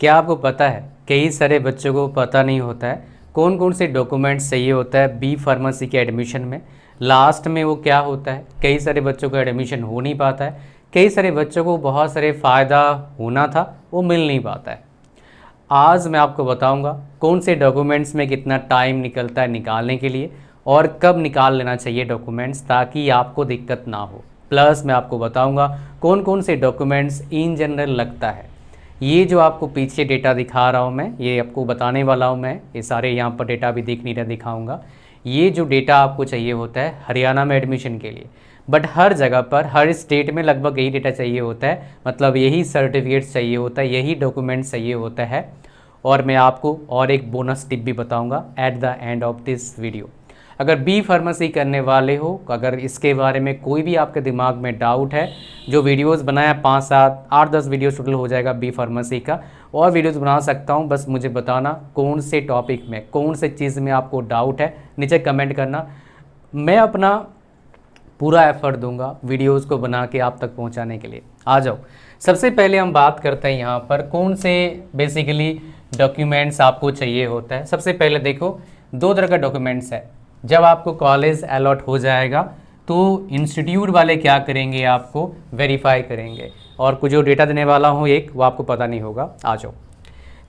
क्या आपको पता है कई सारे बच्चों को पता नहीं होता है कौन कौन से डॉक्यूमेंट्स चाहिए होता है बी फार्मेसी के एडमिशन में। लास्ट में वो क्या होता है, कई सारे बच्चों को एडमिशन हो नहीं पाता है, कई सारे बच्चों को बहुत सारे फ़ायदा होना था वो मिल नहीं पाता है। आज मैं आपको बताऊंगा कौन से डॉक्यूमेंट्स में कितना टाइम निकलता है निकालने के लिए और कब निकाल लेना चाहिए डॉक्यूमेंट्स ताकि आपको दिक्कत ना हो। प्लस मैं आपको बताऊंगा कौन कौन से डॉक्यूमेंट्स इन जनरल लगता है। ये जो आपको पीछे डेटा दिखा रहा हूँ मैं, ये आपको बताने वाला हूँ मैं, ये सारे यहाँ पर डेटा भी दिख नहीं रहा, दिखाऊँगा। ये जो डेटा आपको चाहिए होता है हरियाणा में एडमिशन के लिए, बट हर जगह पर हर स्टेट में लगभग यही डेटा चाहिए होता है, मतलब यही सर्टिफिकेट्स चाहिए होता है, यही डॉक्यूमेंट्स चाहिए होता है। और मैं आपको और एक बोनस टिप भी बताऊंगा at the end of this video. अगर बी फार्मेसी करने वाले हो, अगर इसके बारे में कोई भी आपके दिमाग में डाउट है, जो वीडियोस बनाया 5 7 8 10 वीडियो टोटल हो जाएगा बी फार्मेसी का, और वीडियोस बना सकता हूं, बस मुझे बताना कौन से टॉपिक में कौन से चीज़ में आपको डाउट है, नीचे कमेंट करना। मैं अपना पूरा एफर्ट दूंगा वीडियोस को बना के आप तक पहुंचाने के लिए। आ जाओ, सबसे पहले हम बात करते हैं यहाँ पर कौन से बेसिकली डॉक्यूमेंट्स आपको चाहिए होता है। सबसे पहले देखो, 2 तरह का डॉक्यूमेंट्स है। जब आपको कॉलेज अलॉट हो जाएगा तो इंस्टीट्यूट वाले क्या करेंगे, आपको वेरीफाई करेंगे, और कुछ जो डेटा देने वाला हूँ एक, वो आपको पता नहीं होगा। आ जाओ,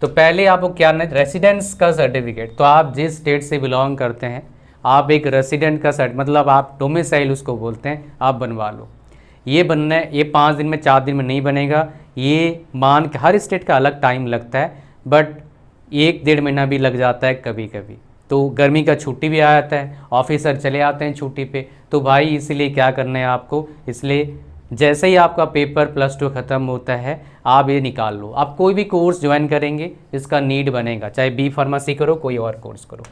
तो पहले आपको क्या ना, रेसिडेंस का सर्टिफिकेट। तो आप जिस स्टेट से बिलोंग करते हैं, आप एक रेसिडेंट का मतलब आप डोमिसाइल उसको बोलते हैं, आप बनवा लो। ये बनना है, ये 5 दिन में 4 दिन में नहीं बनेगा, ये मान के हर स्टेट का अलग टाइम लगता है, बट 1 डेढ़ महीना भी लग जाता है कभी कभी। तो गर्मी का छुट्टी भी आ जाता है, ऑफिसर चले आते हैं छुट्टी पे, तो भाई इसलिए क्या करना है आपको, इसलिए जैसे ही आपका पेपर +2 ख़त्म होता है आप ये निकाल लो। आप कोई भी कोर्स ज्वाइन करेंगे इसका नीड बनेगा, चाहे बी फार्मेसी करो कोई और कोर्स करो।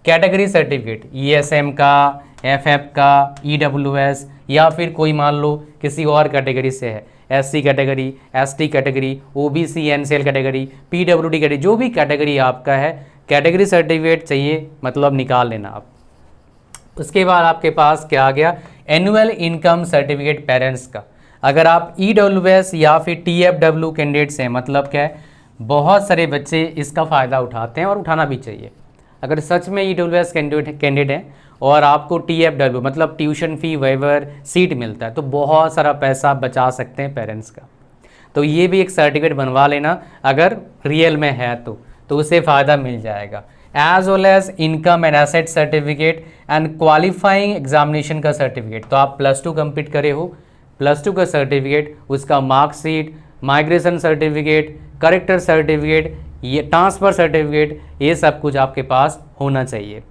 कैटेगरी सर्टिफिकेट ESM का, FF का, EWS, या फिर कोई मान लो किसी और कैटेगरी से है, SC category, ST category, OBC NCL category, PWD category, जो भी कैटेगरी आपका है कैटेगरी सर्टिफिकेट चाहिए, मतलब निकाल लेना आप। उसके बाद आपके पास क्या आ गया, एनुअल इनकम सर्टिफिकेट पेरेंट्स का। अगर आप EWS या फिर TFW कैंडिडेट्स हैं, मतलब क्या है, बहुत सारे बच्चे इसका फ़ायदा उठाते हैं और उठाना भी चाहिए। अगर सच में EWS कैंडिडेट हैं और आपको TFW मतलब ट्यूशन फ़ी वेवर सीट मिलता है, तो बहुत सारा पैसा बचा सकते हैं पेरेंट्स का। तो ये भी एक सर्टिफिकेट बनवा लेना, अगर रियल में है तो उससे फ़ायदा मिल जाएगा। As well as income and asset certificate and qualifying examination का सर्टिफिकेट। तो आप +2 कंप्लीट करे हो, +2 का सर्टिफिकेट, उसका marksheet, migration certificate, character certificate, ये ट्रांसफ़र सर्टिफिकेट, ये सब कुछ आपके पास होना चाहिए।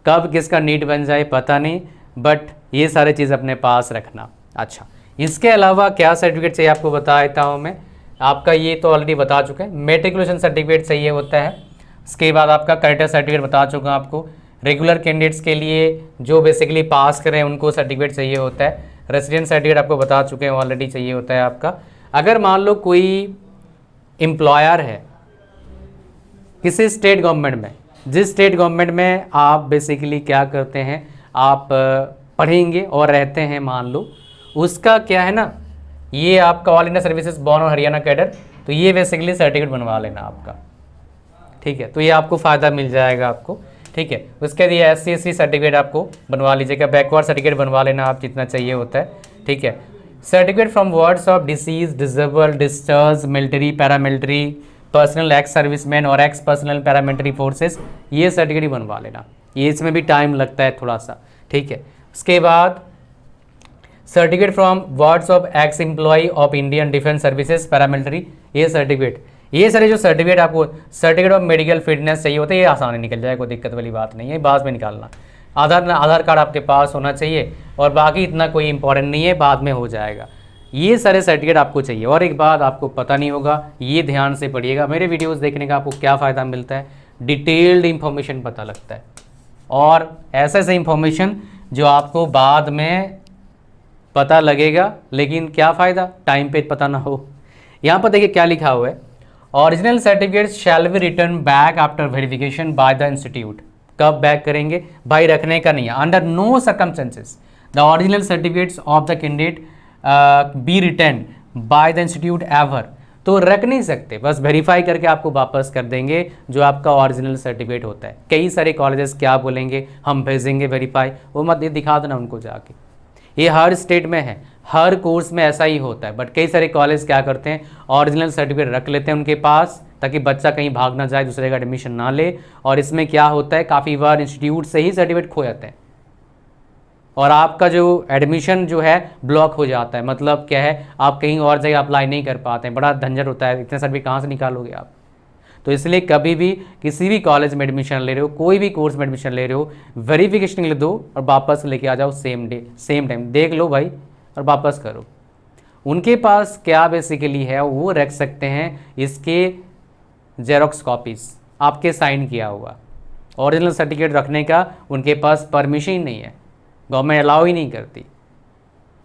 कब किसका नीड बन जाए पता नहीं, बट ये सारी चीज़ अपने पास रखना। अच्छा, इसके अलावा क्या सर्टिफिकेट चाहिए आपको बता देता हूँ मैं। आपका ये तो ऑलरेडी बता चुके हैं, मेट्रिकुलेशन सर्टिफिकेट चाहिए होता है। उसके बाद आपका करेक्टर सर्टिफिकेट बता चुका हूँ आपको। रेगुलर कैंडिडेट्स के लिए जो बेसिकली पास करें उनको सर्टिफिकेट चाहिए होता है। रेसिडेंट सर्टिफिकेट आपको बता चुके हैं, ऑलरेडी चाहिए होता है आपका। अगर मान लो कोई एम्प्लॉयर है किसी स्टेट गवर्नमेंट में, जिस स्टेट गवर्नमेंट में आप बेसिकली क्या करते हैं, आप पढ़ेंगे और रहते हैं, मान लो उसका क्या है ना, ये आपका ऑल इंडिया सर्विसेज बॉर्न और हरियाणा कैडर, तो ये बेसिकली सर्टिफिकेट बनवा लेना आपका, ठीक है। तो ये आपको फ़ायदा मिल जाएगा आपको, ठीक है। उसके लिए SC ST सर्टिफिकेट आपको बनवा लीजिएगा, बैकवर्ड सर्टिफिकेट बनवा लेना आप जितना चाहिए होता है, ठीक है। Certificate from wards of deceased, disable, discharge, military, paramilitary, personnel, ex serviceman और एक्स पर्सनल पैरामिलिट्री फोर्सेस, ये सर्टिफिकेट बनवा लेना। ये इसमें भी टाइम लगता है थोड़ा सा, ठीक है। उसके बाद certificate from wards of ex employ of Indian defence services paramilitary, ये सर्टिफिकेट, ये सारे जो सर्टिफिकेट आपको, सर्टिफिकेट ऑफ मेडिकल फिटनेस चाहिए होता है, ये आसानी निकल जाए, कोई दिक्कत वाली बात नहीं है, बाद में निकालना। आधार कार्ड आपके पास होना चाहिए, और बाकी इतना कोई इंपॉर्टेंट नहीं है, बाद में हो जाएगा। ये सारे सर्टिफिकेट आपको चाहिए। और एक बात आपको पता नहीं होगा, ये ध्यान से पढ़िएगा, मेरे वीडियोस देखने का आपको क्या फ़ायदा मिलता है, डिटेल्ड इंफॉर्मेशन पता लगता है, और ऐसे ऐसे इंफॉर्मेशन जो आपको बाद में पता लगेगा, लेकिन क्या फ़ायदा, टाइम पे पता ना हो। यहाँ पर देखिए क्या लिखा हुआ है, original certificate shall be return back after verification by the institute. कब बैक करेंगे भाई, रखने का नहीं है, under no circumstances the original certificates of the candidate be return by the institute ever तो रख नहीं सकते, बस वेरीफाई करके आपको वापस कर देंगे जो आपका ओरिजिनल सर्टिफिकेट होता है। कई सारे कॉलेजेस क्या बोलेंगे, हम भेजेंगे वेरीफाई, वो मत, ये दिखा देना उनको जाके। ये हर स्टेट में है, हर कोर्स में ऐसा ही होता है। बट कई सारे कॉलेज क्या करते हैं, ओरिजिनल सर्टिफिकेट रख लेते हैं उनके पास, ताकि बच्चा कहीं भाग ना जाए, दूसरे का एडमिशन ना ले। और इसमें क्या होता है, काफ़ी बार इंस्टीट्यूट से ही सर्टिफिकेट खो जाते हैं और आपका जो एडमिशन जो है ब्लॉक हो जाता है। मतलब क्या है, आप कहीं और जगह अप्लाई नहीं कर पाते हैं, बड़ा झंझट होता है, इतने सर्टिफिकेट कहाँ से निकालोगे आप। तो इसलिए कभी भी किसी भी कॉलेज में एडमिशन ले रहे हो, कोई भी कोर्स में एडमिशन ले रहे हो, वेरिफिकेशन ले दो और वापस लेके आ जाओ सेम डे सेम टाइम, देख लो भाई और वापस करो। उनके पास क्या बेसिकली है, वो रख सकते हैं इसके जेरोक्स कॉपीज़, आपके साइन किया हुआ। ओरिजिनल सर्टिफिकेट रखने का उनके पास परमिशन ही नहीं है, गवर्नमेंट अलाउ ही नहीं करती।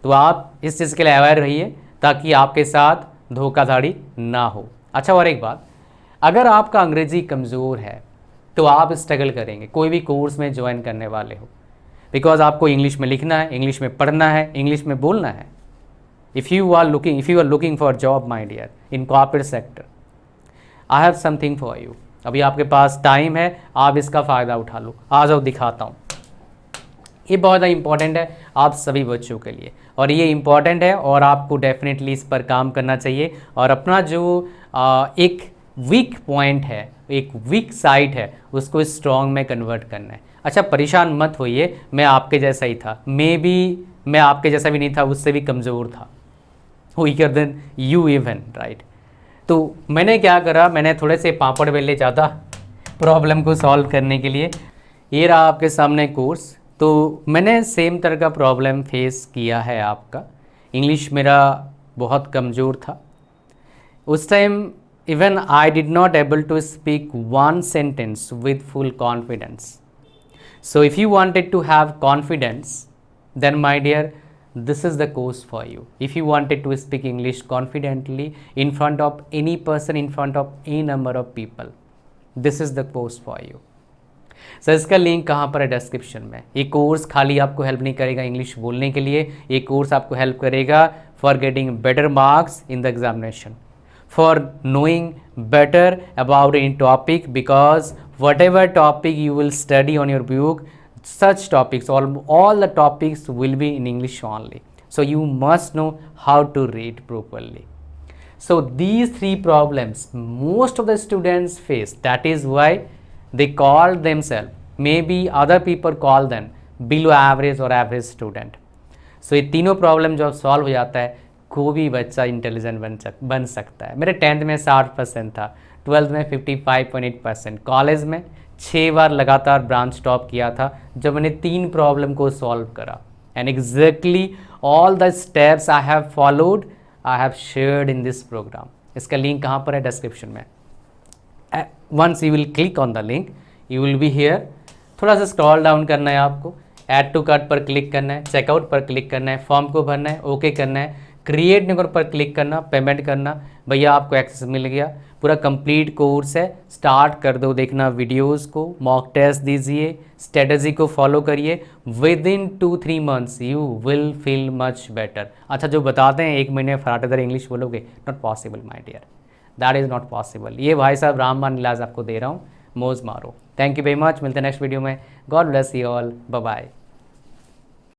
तो आप इस चीज़ के लिए अवेयर रहिए ताकि आपके साथ धोखाधड़ी ना हो। अच्छा, और एक बात, अगर आपका अंग्रेजी कमज़ोर है तो आप स्ट्रगल करेंगे कोई भी कोर्स में ज्वाइन करने वाले हो, बिकॉज आपको इंग्लिश में लिखना है, इंग्लिश में पढ़ना है, इंग्लिश में बोलना है। If you are looking for job my dear in corporate sector, I have something for you. अभी आपके पास टाइम है, आप इसका फ़ायदा उठा लो। आ जाओ दिखाता हूँ। ये बहुत ज़्यादा इंपॉर्टेंट है आप सभी बच्चों के लिए, और ये इम्पॉर्टेंट है और आपको डेफिनेटली इस पर काम करना चाहिए। और अपना जो एक वीक पॉइंट है, एक वीक साइड है, उसको स्ट्रॉन्ग में कन्वर्ट करना है। अच्छा, परेशान मत होइए, मैं आपके जैसा ही था, मैं आपके जैसा भी नहीं था, उससे भी कमज़ोर था, weaker then you even, right. तो मैंने क्या करा, मैंने थोड़े से पापड़ बेले ज़्यादा प्रॉब्लम को सॉल्व करने के लिए। ये रहा आपके सामने कोर्स। तो मैंने सेम तरह का प्रॉब्लम फेस किया है आपका। इंग्लिश मेरा बहुत कमज़ोर था उस time, even I did not able to speak one sentence with full confidence. So if you wanted to have confidence, then my dear, this is the course for you. If you wanted to speak English confidently in front of any person, in front of any number of people, this is the course for you. Sir इसका link कहाँ पर है? Description में। ये course खाली आपको help नहीं करेगा इंग्लिश बोलने के लिए, ये कोर्स आपको हेल्प करेगा for getting better marks in the examination, for knowing better about in topic, because what ever topic you will study on your book, such topics, all the topics will be in English only. So you must know how to read properly. So these three problems most of the students face. That is why they call themselves, maybe other people call them below average or average student. So ये तीनों problem जब solve हो जाता है, कोई भी बच्चा intelligent बन सकता है। मेरे 10th में 60% था, 12th में 55.8%, कॉलेज में 6 बार लगातार ब्रांच टॉप किया था जब मैंने 3 प्रॉब्लम को सॉल्व करा। And exactly all the steps I have followed, I have shared in this program. इसका लिंक कहाँ पर है? डिस्क्रिप्शन में। Once you will click on the link, you will be here. थोड़ा सा स्क्रॉल डाउन करना है आपको, ऐड टू कार्ट पर क्लिक करना है, चेकआउट पर क्लिक करना है, फॉर्म को भरना है, ओके करना है, क्रिएट न्यू पर क्लिक करना, पेमेंट करना। भैया आपको एक्सेस मिल गया, पूरा कंप्लीट कोर्स है। स्टार्ट कर दो देखना वीडियोस को, मॉक टेस्ट दीजिए, स्ट्रेटजी को फॉलो करिए। Within 2-3 months you will feel much better. अच्छा, जो बताते हैं 1 महीने फटाटेदार इंग्लिश बोलोगे, not possible my dear, that is not possible. ये भाई साहब रामबान इलाज आपको दे रहा हूँ, मौज मारो। थैंक यू वेरी मच, मिलते हैं नेक्स्ट वीडियो में। God bless you all, bye bye.